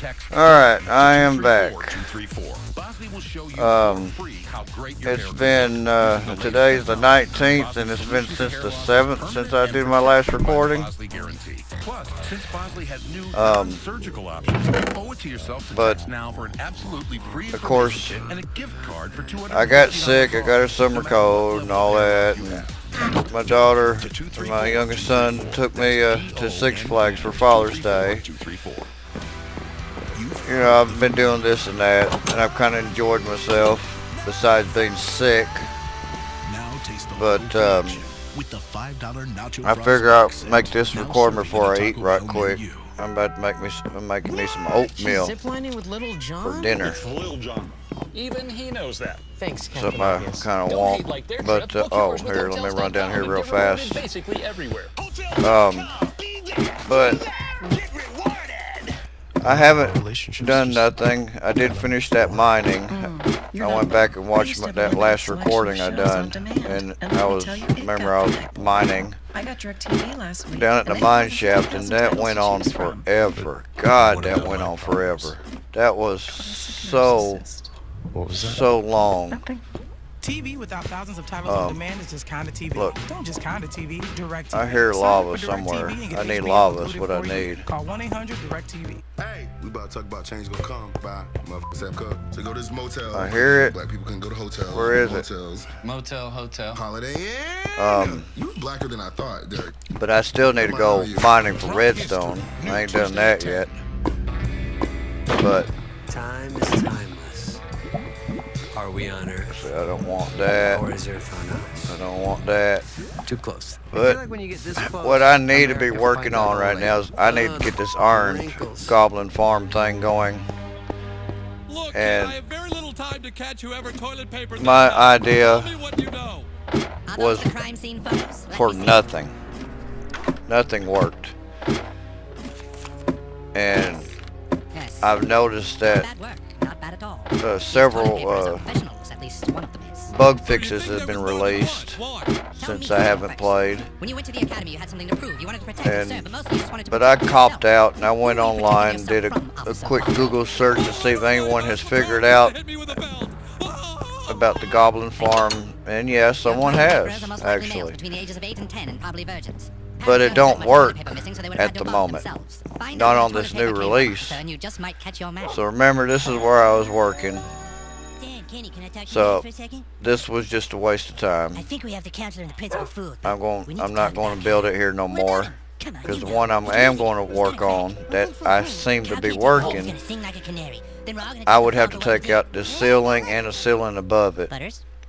Alright, I am back. It's been, today's the 19th, and it's been since the 7th since I did my last recording. But, of course, I got sick, I got a summer cold and all that, and my daughter, my youngest son, took me to Six Flags for Father's Day. You know, I've been doing this and that, and I've kind of enjoyed myself, besides being sick. But, I figure I'll make this recording before I eat right quick. I'm about to making me some oatmeal for dinner. Even he knows that. Thanks, Something I kind of want. But, oh, here, let me run down here real fast. Basically everywhere. But I haven't done nothing. I did finish that mining. I went back and watched that last recording I done, and I was mining down at the mine shaft, and that went on forever. God, that went on forever. That was so long. TV without thousands of titles on demand is just kind of TV. Look, don't just kind of TV. Direct TV. I hear lava somewhere. I need lava. That's what I need. Call 1-800-DIRECTV. Hey, we about to talk about change gonna come by motherfuckers. So go to this motel. I hear it. Black people can go to hotels. Where is motels. it? Motel, hotel. Holiday Inn. You blacker than I thought, Derek. But I still need to go mining for redstone. I ain't done that yet. But time is timeless. Are we on Earth? I don't want that. Or is Earth on us? I don't want that. Too close. But what I need to be working on right now is I need to get this iron goblin farm thing going. Look, and I have very little time to catch whoever toilet paper. My idea Tell me what you know. was for nothing. Nothing worked. And I've noticed that several bug fixes have been released since I haven't played. But I copped out and I went online and did a quick Google search to see if anyone has figured out about the Goblin Farm, and yes, someone has, actually. But it don't work at the moment. Not on this new release. So remember, this is where I was working. So this was just a waste of time. I'm not going to build it here no more, because the one I am going to work on that I seem to be working, I would have to take out the ceiling and the ceiling above it,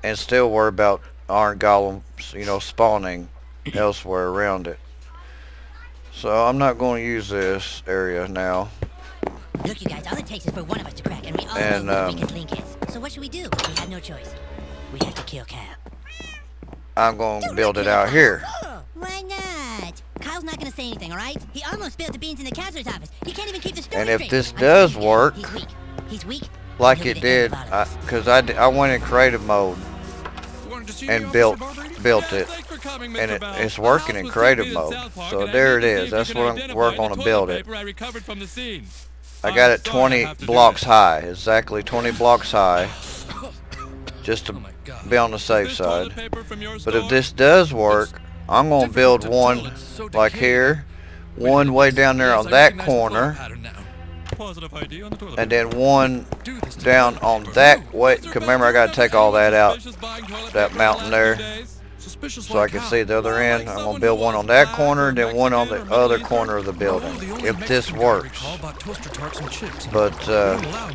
and still worry about iron golems, spawning elsewhere around it. So I'm not going to use this area now. Look, you guys, all it takes is for one of us to crack, and we all know who weakest link is. So what should we do? We have no choice. We have to kill Kyle. I'm going to build it out here. Why not? Kyle's not going to say anything, all right? He almost spilled the beans in the counselor's office. He can't even keep the story And if straight. this does work, He's weak. He's weak. like it did, because I went in creative mode and built it, and it's working in creative mode. So there it is. That's what I'm working on to build it. I got it 20 blocks high, exactly 20 blocks high, just to be on the safe side. But if this does work, I'm going to build one like here, one way down there on that corner, and then one down on that way. Remember, I got to take all that out, that mountain there, so I can see the other end. I'm going to build one on that corner and then one on the other corner of the building, if this works. But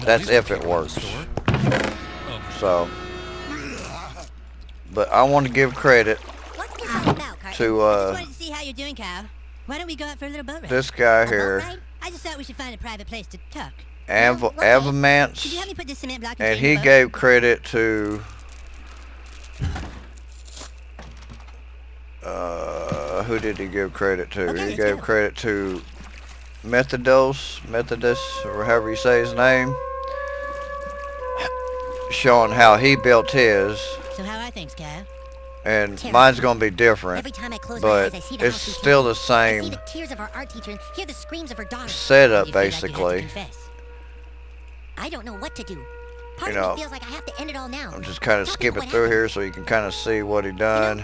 that's if it works. So, but I want to give credit to this guy here, I just thought we should find a private place to talk. Avamance, and he gave credit to who did he give credit to? He gave credit to Methodus, or however you say his name, showing how he built his. So how are things, Kyle? And mine's gonna be different, but it's still the same setup basically. I don't know what to do. You Part know, of me feels like I have to end it all now. I'm just kind of skipping through here so you can kind of see what he done.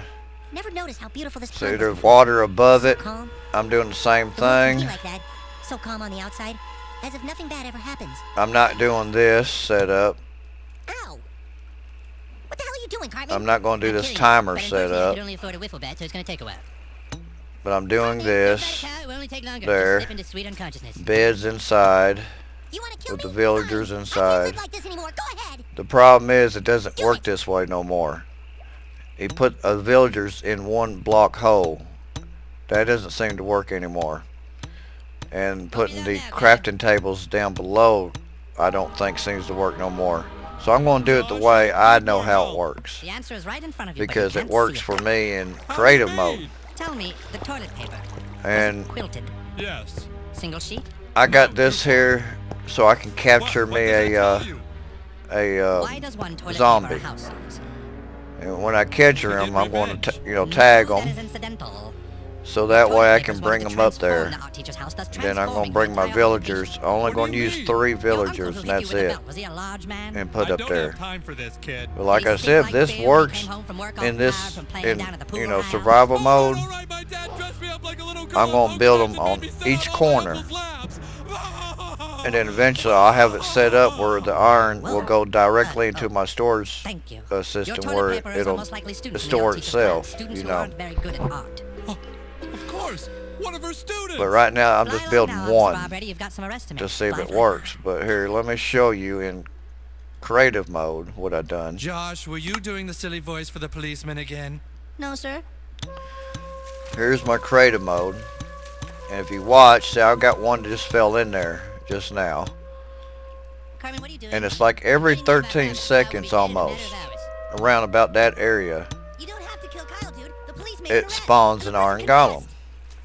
Never noticed how beautiful this See, pond there's is. water above it. Calm. I'm doing the same The world can thing. be like that. So calm on the outside, as if nothing bad ever happens. I'm not doing this setup. Ow! What the hell are you doing, Cartman? I'm not going to do I'm this kidding, timer but unfortunately, I setup, could only afford a wiffle bat, so it's going to take a while. but I'm doing Cartman, this. don't let it count. It will only take longer. There. Just slip into sweet unconsciousness. Beds inside You want to kill with me? the villagers Fine. I inside. can't live like this anymore. Go ahead. The problem is it doesn't Do work it. this way no more. He put villagers in one block hole. That doesn't seem to work anymore. And putting the crafting tables down below, I don't think seems to work no more. So I'm going to do it the way I know how it works. The answer is right in front of you, Because but you it can't works see for me in creative mode. Tell me, the toilet paper. And Was it quilted, Yes. single sheet. I got this here so I can capture me Why does one toilet zombie. paper house serves? And when I capture them, I'm going to tag No, that them is incidental. so that Toilet way I paper can is bring what them the up there. transform the art teacher's house does Then I'm going to transforming bring the my entire villagers. organization. I'm only What do going to you use mean? 3 Your uncle villagers who and hit you that's with a it. belt, was he a large man? And put I up don't there. have time for this, kid. But like Did he I speak said, like this Bill when he works came home from work all in tired this, from playing in down at the pool you know, house? survival All mode. right, all right, my dad dressed me up like a little girl I'm gonna on build Oak them Ridge and on made me sit each on my corner. uncle's laps. And then eventually I'll have it set up where the iron will go directly into my storage Thank you. system Your toilet where paper is it'll almost likely students in the store art teacher's itself, class, students you who know. aren't very good at art. Of course, one of her students. But right now I'm Fly just low building now, Officer one Bob Reddy, you've got some arrests to make. to see if Fly it fly. works. But here, let me show you in creative mode what I've done. Josh, were you doing the silly voice for the policeman again? No, sir. Here's my creative mode. And if you watch, see I got one that just fell in there just now. Carmen, what are you doing? And it's like every Kidding me about 13 that. seconds I will be dead in a almost. matter of hours. Around about that area, You don't have to kill Kyle, dude. The police made it arrest. spawns The an person iron confessed. golem.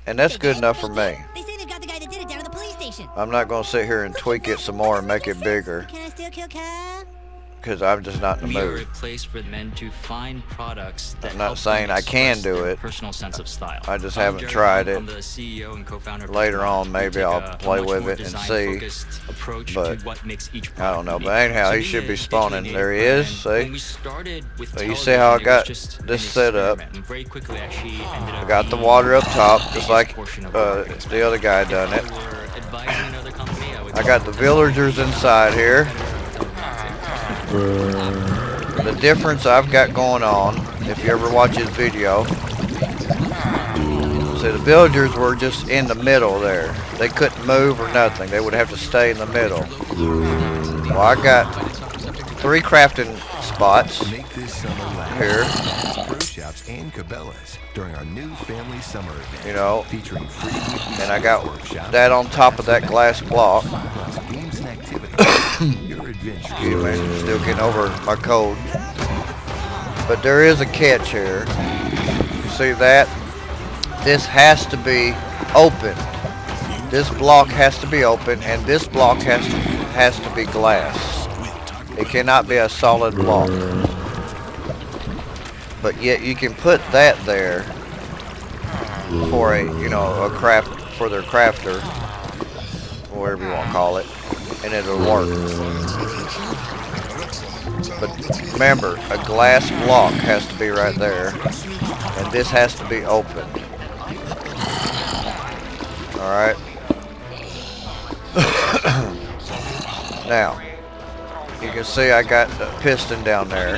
And that's They good did? enough for They did? me. They say they've got the guy that did it down at the police station. I'm not going to sit here and tweak it some more and make it bigger Can I still kill Kyle? because I'm just not in the We are a mood. place for men to find products that I'm not help saying them I can express do their it. personal sense of style. I just I'm haven't Jerry tried Hunt. it. I'm the CEO and co-founder of Later Prt1. on, We maybe take I'll a play much with more it and see. design-focused approach But to what makes each I product don't know. unique. But anyhow, So he we should be are digitally spawning. native There he brand. is. When See? we started with So you see television, how I it was got just this an set up? experiment, and very quickly actually ended I up got the being water up top, just biggest like portion of our market. the other guy If done I it. were advising another company, I would I got the villagers inside here. The difference I've got going on, if you ever watch his video, see the villagers were just in the middle there. They couldn't move or nothing. They would have to stay in the middle. Well, I got 3 crafting spots Make this summer last. here, Pro Shops and Cabela's during our new family summer event. you know, Featuring free weekly and I got workshops, that on top of that glass block. plus games and activities. Your adventure. Excuse me, still getting over my cold. But there is a catch here. You see that? This has to be open. This block has to be open, and this block has to be glass. It cannot be a solid block. But yet you can put that there for a, you know, a craft for their crafter, whatever you want to call it, and it'll work. But remember, a glass block has to be right there, and this has to be open. All right. Now, you can see I got the piston down there.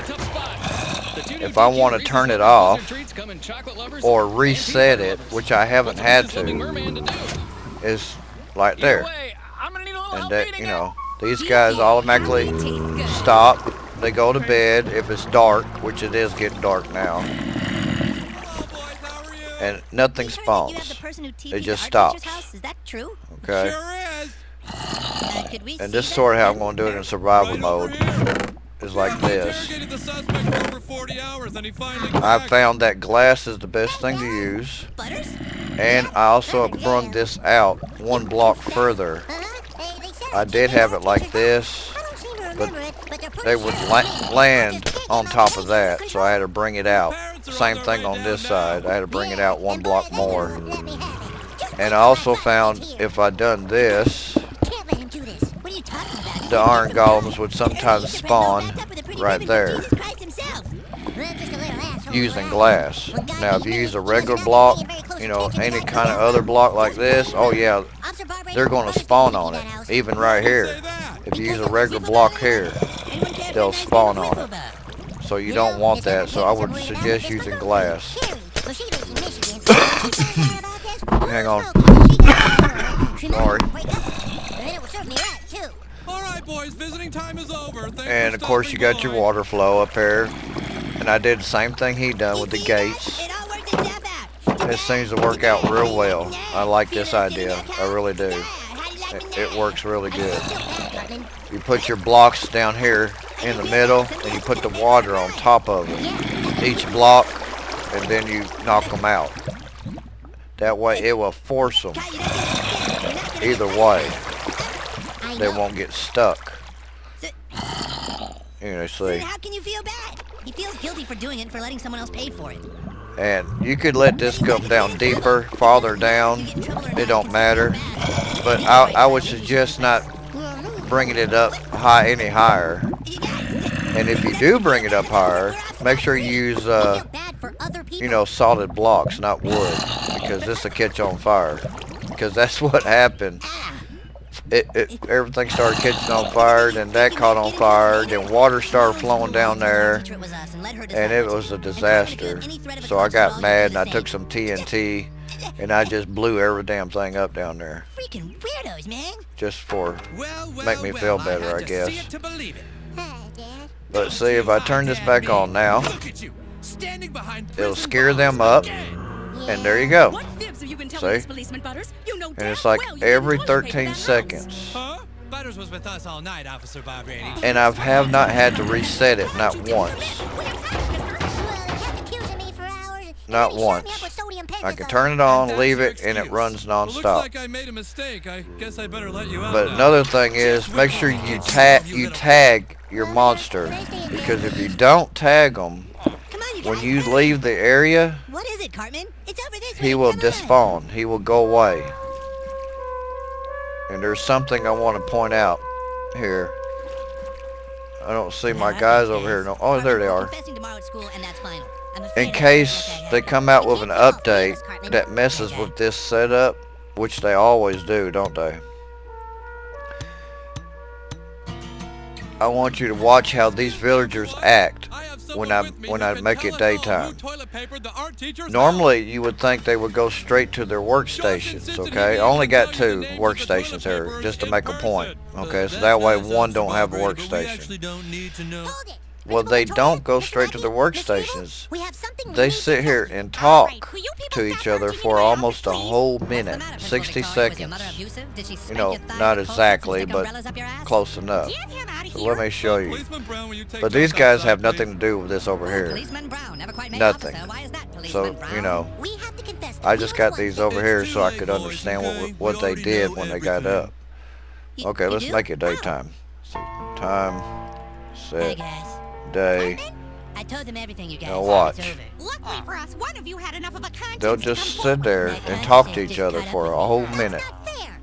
If I want to turn it off or reset it, which I haven't had to, is like there. And that, you know, these guys automatically stop. They go to bed if it's dark, which it is getting dark now. And nothing You heard that you have spawns. the person who It TP'd just the art teacher's stops. house? Is that true? Okay. Sure is. Could we And see this is that? sort of how I'm going to do it in survival Right mode. over here. Is like Yeah, I this. interrogated the suspect for over 40 hours, and he finally I cracked. found that glass is the best thing to use. Butters? And I also brung this out one block further. Hey, they said I it did should be have it art like teacher's this, house. I don't seem to but remember it, but they're pretty they would sure la it's me. land Just can't on get top my of that, legs so I had to bring it out. Same thing on this side. I had to bring it out one block more. Let me have it. Just And wait I till also my son found gets here. if I done this, Can't let him do this. What are you you talking about? the iron golems would sometimes spawn right there Jesus Christ himself. Well, just a little asshole using around. glass. When God Now, if gave you me use a children, regular I block, being very close you know, attention to any that kind of little other block like this, oh yeah, Officer Barbrady, they're going to brothers spawn didn't on give it. me that house. Even right here. Say that. If you use Because a of regular the block Inflictors. here, Anyone care for they'll a nice spawn little on wiffle it. ball? So you don't want that. So I would suggest using glass. Hang on. Sorry. All right, boys, visiting time is over. Thanks And for of course you stopping got your by. water flow up here. And I did the same thing he done with the gates. It all works itself out. This seems to work out real well. I like this idea. I really do. It works really good. You put your blocks down here in the middle and you put the water on top of it. Each block, and then you knock them out. That way it will force them. Either way, they won't get stuck. You know, see. How can you feel bad? He feels guilty for doing it and for letting someone else pay for it. And you could let this come down deeper, farther down. It don't matter. But I would suggest not bringing it up any higher. And if you do bring it up higher, make sure you use, you know, solid blocks, not wood, because this will catch on fire. Because that's what happened. Everything started catching on fire, then that caught on fire, then water started flowing down there, and it was a disaster. So I got mad and I took some TNT and I just blew every damn thing up down there. Freaking weirdos, man. Just for Well, make me feel better, had I to guess. See it to believe it. But see, if I turn this back on now, Look at you, standing behind it'll prison scare bars them up, again. and there you go. What fibs have you been telling us See? policeman Butters? You know And it's damn like well you every didn't toilet paper 13 that house. seconds. Huh? Butters was with us all night, Officer Bob Brady. And I have not had to reset it, not once. Not once. I can turn it on, leave it, and it runs Well, looks non-stop. like I made a mistake. I guess I better let you out But now. another thing is, make sure you tag your monster, because if you don't tag them, when you leave the area, What is it, Cartman? It's over this way. he will Come on. despawn. He will go away. And there's something I want to point out here. I don't see my guys over here. No, oh, there they are. Confessing tomorrow at school, and that's final. I'm afraid In I case can't let they that come happen. out with an You can't tell update us, Cartman. that messes Okay. with this setup, which they always do, don't they? I want you to watch how these villagers act when I make it daytime. Normally, you would think they would go straight to their workstations, okay? I only got 2 workstations here, just to make a point, okay? So that way one don't have a workstation. Hold it. Well, they don't go straight to their workstations. They sit here and talk to each other for almost a whole minute, 60 seconds. You know, not exactly, but close enough. So let me show you. But these guys have nothing to do with this over here. Nothing. So, you know, I just got these over here so I could understand what they did when they got up. Okay, let's make it daytime. So, time, set, day. I told them everything, you guys. Now watch. It's over. Luckily for us, one of you had enough of a conscience They'll to just come sit there and talk to each other for a whole minute.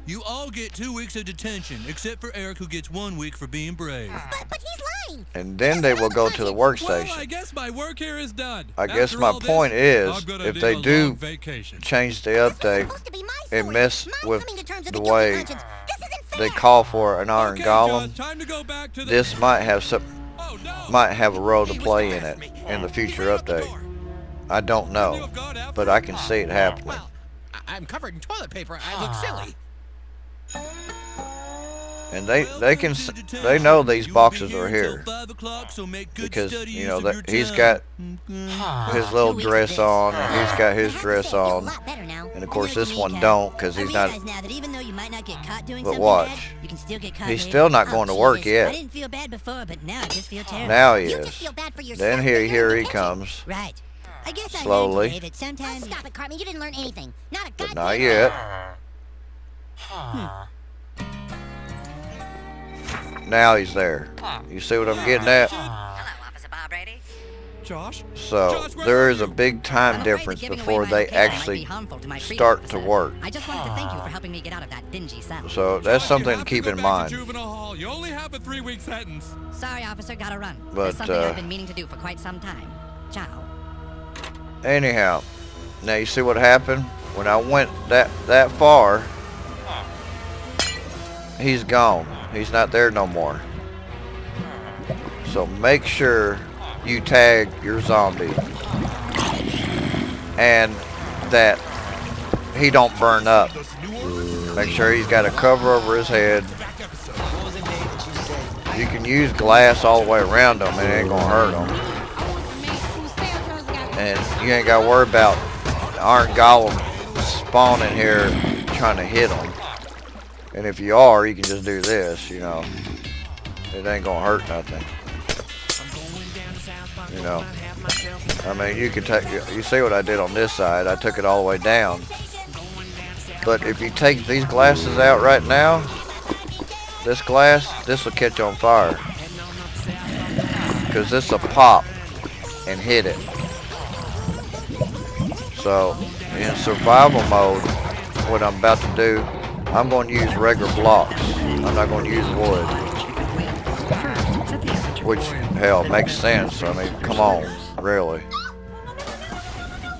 You all get 2 weeks of detention, except for Eric, who gets 1 week for being brave. But he's lying. And then they will go to the Well, I workstation. guess my work here is done. I guess After my all this, point is, I'm gonna if need they a do long vacation. change the update Supposed to be my and story. mess My with coming to terms with the guilty way conscience. This isn't fair. they call for an iron Okay, golem, John, time to go back to the... this might have Oh, no. might have a role to play in it in the future update. I don't know, but I can see it happening. Well, I'm covered in toilet paper. I look silly. And they know these boxes are here because, you know, that he's got his little dress on and he's got his dress on, and of course this one don't because he's not. But watch, he's still not going to work yet. I didn't feel bad before, but now I just feel terrible. Now he is. Then here he comes. Right. I guess Slowly. I learned today that sometimes. Stop it, Cartman. You didn't learn anything. Not a But goddamn. not yet. Now he's there. You see what I'm getting at? Hello, Officer Bob Brady. Josh. So there is a big time difference before they actually start to work. I just wanted to thank you for helping me get out of that dingy cell. So that's something to keep in mind. Juvenile hall. You only have a 3-week sentence. Sorry, officer, gotta run. But, There's something I've been meaning to do for quite some time. Ciao. Anyhow, now you see what happened? When I went that far, he's gone. He's not there no more. So make sure you tag your zombie and that he don't burn up. Make sure he's got a cover over his head. You can use glass all the way around him and it ain't gonna hurt him. And you ain't gotta worry about Iron Golem spawning here trying to hit him. And if you are, you can just do this, you know. It ain't gonna hurt nothing. You know, I mean, you can take, you see what I did on this side, I took it all the way down. But if you take these glasses out right now, this glass, this will catch on fire. Because this will pop and hit it. So, in survival mode, what I'm about to do, I'm going to use regular blocks. I'm not going to use wood. Which, hell, makes sense. I mean, come on, really.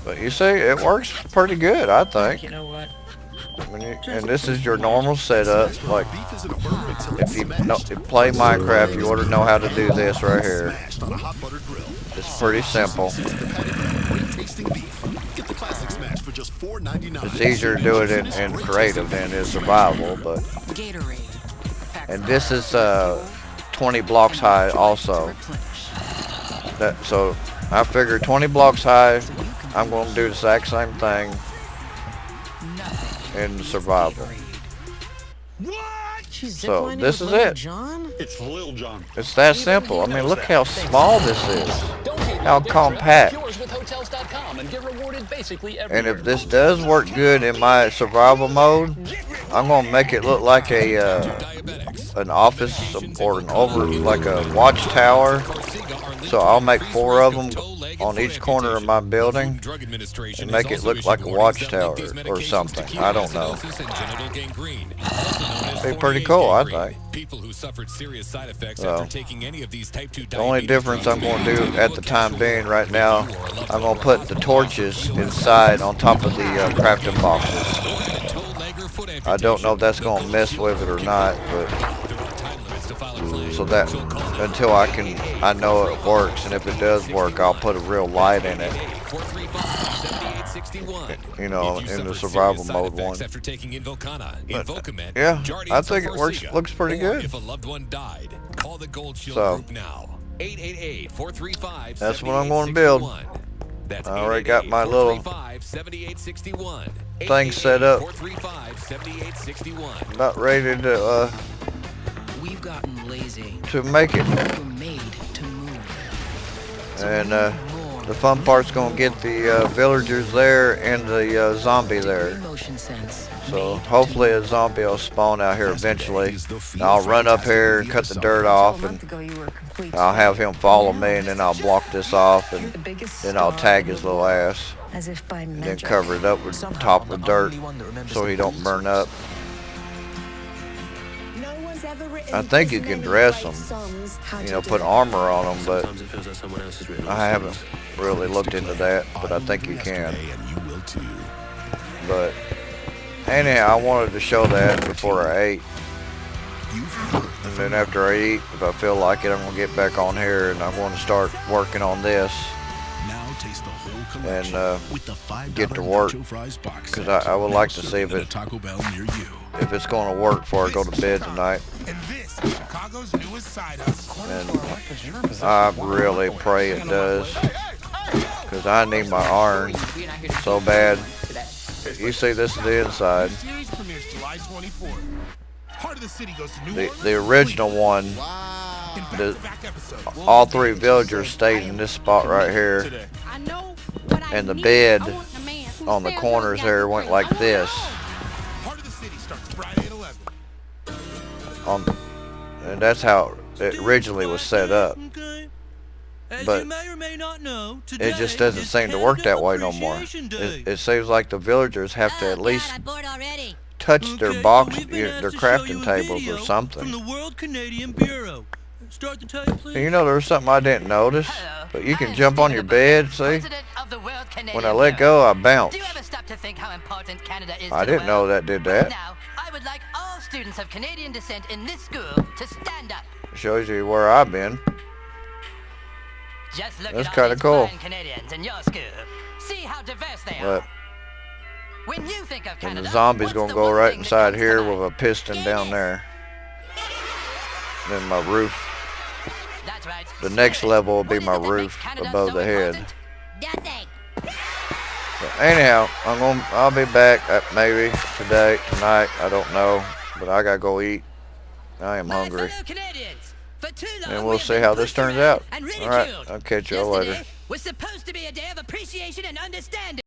But you see, it works pretty good, I think. You know what? And this is your normal setup. Like, if you play Minecraft, you ought to know how to do this right here. It's pretty simple. It's easier to do it in creative than in survival, but. And this is 20 blocks high also. So I figured 20 blocks high, I'm going to do the exact same thing in survival. So this is it. It's Lil John. It's that simple. I mean, look how small this is. How compact. And if this does work good in my survival mode, I'm gonna make it look like an office or like a watchtower. So I'll make 4 of them on each corner of my building and make it look like a watchtower or something. I don't know. It'd be pretty cool, I think. So, the only difference I'm going to do at the time being right now, I'm going to put the torches inside on top of the crafting boxes. I don't know if that's going to mess with it or not, but so that until I know it works, and if it does work, I'll put a real light in it. You know, in the survival mode one. But, yeah, I think it looks pretty good. So, that's what I'm going to build. I already got my little thing set up. About ready to make it. And the fun part's gonna get the villagers there and the zombie there. So hopefully a zombie will spawn out here eventually. And I'll run up here and cut the dirt off, and I'll have him follow me, and then I'll block this off, and then I'll tag his little ass, and then cover it up with top with dirt so he don't burn up. I think you can dress them, you know, put armor on them, but I haven't really looked into that, but I think you can. But anyhow, I wanted to show that before I ate. And then after I eat, if I feel like it, I'm going to get back on here and I'm going to start working on this and get to work, because I would like to see if it's going to work before I go to bed tonight. And I really pray it does, because I need my iron so bad. You see, this is the inside. The original one, all 3 villagers stayed in this spot right here, and the bed on the corners there went like this. And that's how it originally was set up. As but you may or may not know, it today just doesn't is seem to work Canada that way no more. Appreciation Day. It seems like the villagers have to at least I'm bored already. touch their Okay, box, so we've been asked their to show you crafting a tables video or From something. the World Canadian Bureau. Start the tape, please. And you know, there was something I didn't notice, but you can jump on your bed, see? When I let go, I bounce. Do you ever stop to think how important Canada is I to didn't the know world? that did that. Now, I would like all students of Canadian descent in this school to stand up. Shows you where I've been. Just look That's at all kinda these cool. fine Canadians in your school. See how diverse they But are. When you think of and Canada, the zombie's what's gonna the go one right thing that inside comes to here mind? with a piston down there. Then my roof. That's right. The next level will be What is my it that makes roof Canada above so the head. important? Nothing. But anyhow, I'll be back maybe today, tonight, I don't know. But I gotta go eat. I am hungry. Fellow Canadians, for too long And we we'll have see been how this pushed turns around out. and Alright, ridiculed. I'll catch y'all later. Yesterday was supposed to be a day of appreciation and understanding.